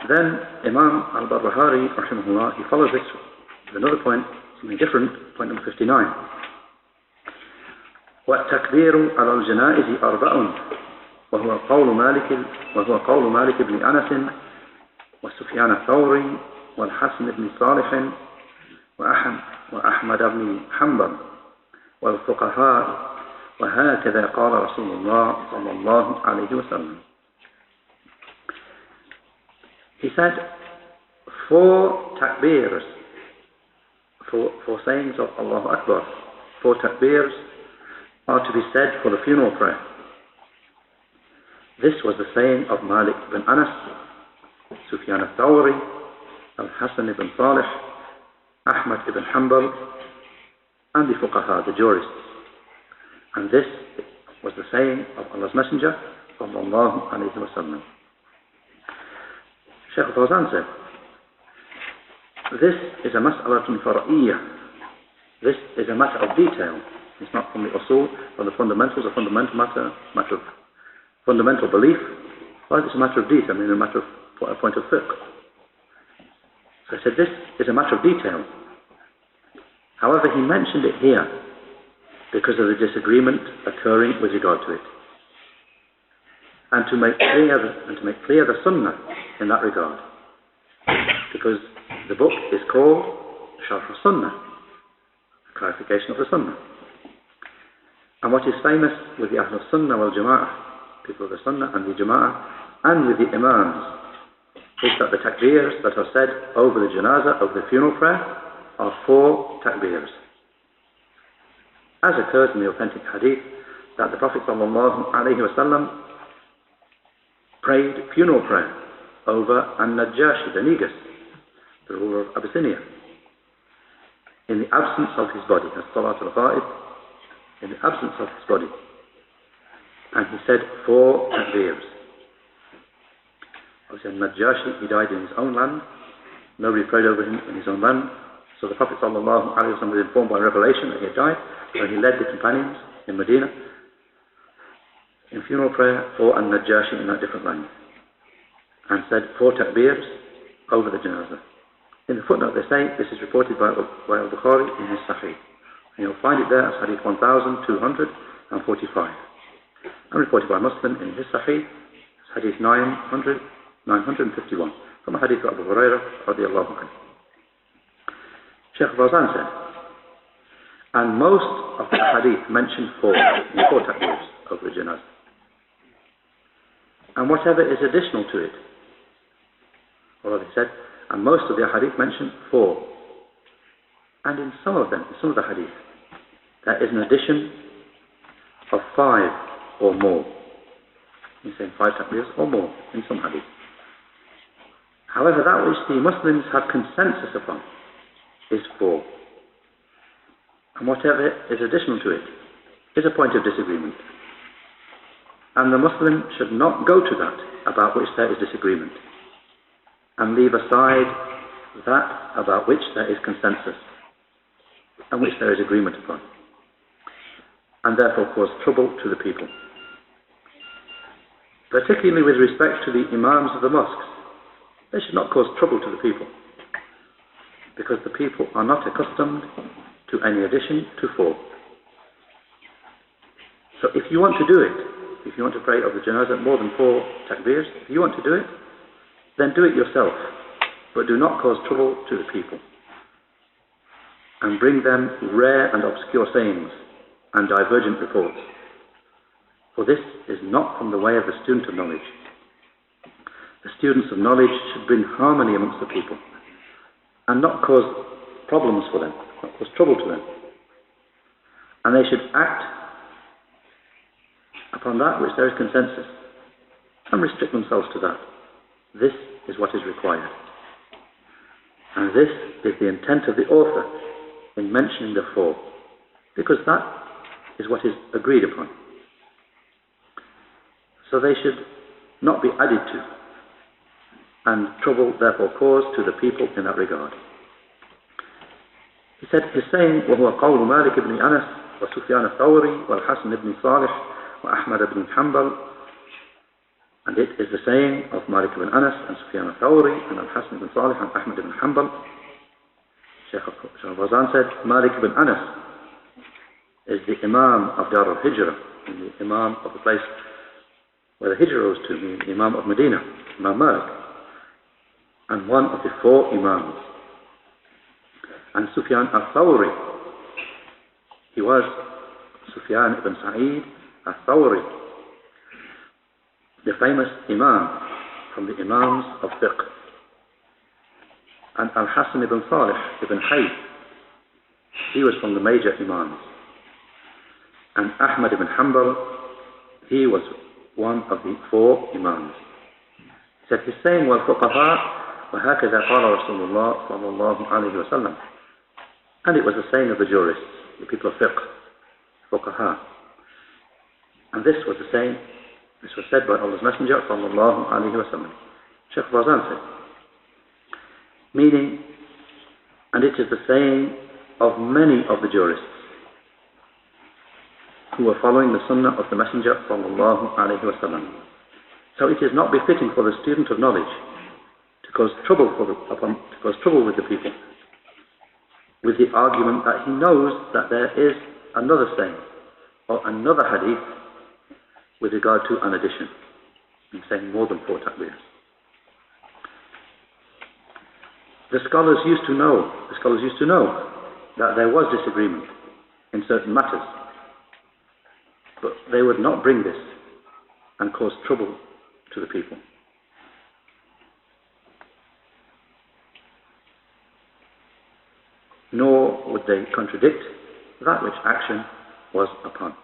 Then Imam al-Barbahari, rahimahullah, he follows this with another point, something different, point number 59. والتكبير على الجنائز أربع وهو قول مالك بن أنس وسفيان الثوري والحسن بن صالح وأحمد بن حنبل والفقهاء وهكذا قال رسول الله صلى الله عليه وسلم. He said 4 takbeers, 4 sayings of Allahu Akbar, 4 takbeers are to be said for the funeral prayer. This was the saying of Malik ibn Anas, Sufyan al-Thawri, al-Hasan ibn Salih, Ahmad ibn Hanbal, and the fuqaha, the jurists. And this was the saying of Allah's Messenger, sallallahu alayhi wa sallam. Shaykh Fawzan said, this is a mas'alatun fara'iyya. This is a matter of detail. It's not from the usul, from the fundamentals, a fundamental matter of fundamental belief. Well, it's a matter of detail, a matter of a point of fiqh. So I said, this is a matter of detail. However, he mentioned it here because of the disagreement occurring with regard to it, and to make clear the Sunnah in that regard, because the book is called Sharh as-Sunnah, a clarification of the Sunnah. And what is famous with the as-Sunnah wal Jama'ah, people of the Sunnah and the Jama'ah, and with the Imams, is that the takbeers that are said over the janazah, over the funeral prayer, are 4 takbeers. As occurs in the authentic hadith, that the Prophet ﷺ prayed funeral prayer over An-Najashi, the Negus, the ruler of Abyssinia, in the absence of his body, as Salat al-Ghaib, in the absence of his body. And he said 4 takbeers. Obviously, Najashi, he died in his own land. Nobody prayed over him in his own land. So the Prophet ﷺ was informed by revelation that he had died. So he led the companions in Medina in funeral prayer for An-Najashi in that different land, and said 4 takbeers over the janazah. In the footnote they say this is reported by al-Bukhari in his Sahih. And you'll find it there as hadith 1245. And reported by Muslim in his Sahih as hadith 951 from a hadith of Abu Hurairah radiyallahu anhu. Shaykh Fawzan said, and most of the hadith mention 4 takbeers over the janazah. And whatever is additional to it, or they said, and most of the hadith mention 4. And in some of them, in some of the hadith, there is an addition of 5 or more. He's saying 5 takbeers or more in some hadith. However, that which the Muslims have consensus upon is 4. And whatever is additional to it is a point of disagreement. And the Muslim should not go to that about which there is disagreement, and leave aside that about which there is consensus, and which there is agreement upon, and therefore cause trouble to the people. Particularly with respect to the Imams of the mosques, they should not cause trouble to the people, because the people are not accustomed to any addition to 4. So if you want to do it, if you want to pray over the janazah more than 4 takbeers, if you want to do it, then do it yourself, but do not cause trouble to the people, and bring them rare and obscure sayings and divergent reports, for this is not from the way of the student of knowledge. The students of knowledge should bring harmony amongst the people, and not cause problems for them, not cause trouble to them, and they should act upon that which there is consensus, and restrict themselves to that. This is what is required. And this is the intent of the author in mentioning the 4, because that is what is agreed upon. So they should not be added to, and trouble therefore caused to the people in that regard. He said, his saying, وَهُوَ قَوْلُ مَالِكِ بْنِ أَنَسْ وَسُفْيَانَ الثَّوْرِي وَالْحَسَنِ بْنِ صَالِحٍ وَأَحْمَدَ بْنِ حَنْبَلٍ And it is the saying of Malik ibn Anas and Sufyan al-Thawri and Al-Hasan ibn Salih and Ahmad ibn Hanbal. Shaykh Fawzan said, Malik ibn Anas is the Imam of Dar al-Hijrah, the Imam of the place where the Hijrah was to, the Imam of Medina, Imam Malik, and one of the 4 Imams. And Sufyan al-Thawri, he was Sufyan ibn Sa'id al-Thawri, the famous Imam from the Imams of Fiqh. And Al-Hasan ibn Salih ibn Hayy, he was from the major Imams. And Ahmad ibn Hanbal, he was one of the 4 Imams. He said, he's saying, وَالْفُقَهَاء وَهَكَذَا قَالَ رَسُولُ اللَّهِ صَلَّى اللَّهُ عَلَيْهِ وَسَلَّمَ. And it was the saying of the jurists, the people of fiqh, fuqaha. And this was the saying, this was said by Allah's Messenger sallallahu alayhi wa sallam. Shaykh Fawzan said, meaning, and it is the saying of many of the jurists who were following the Sunnah of the Messenger sallallahu alayhi wa sallam. So it is not befitting for the student of knowledge to cause trouble with the people with the argument that he knows that there is another saying or another hadith with regard to an addition, in saying more than 4 takbeers. The scholars used to know that there was disagreement in certain matters, but they would not bring this and cause trouble to the people. Nor would they contradict that which action was upon.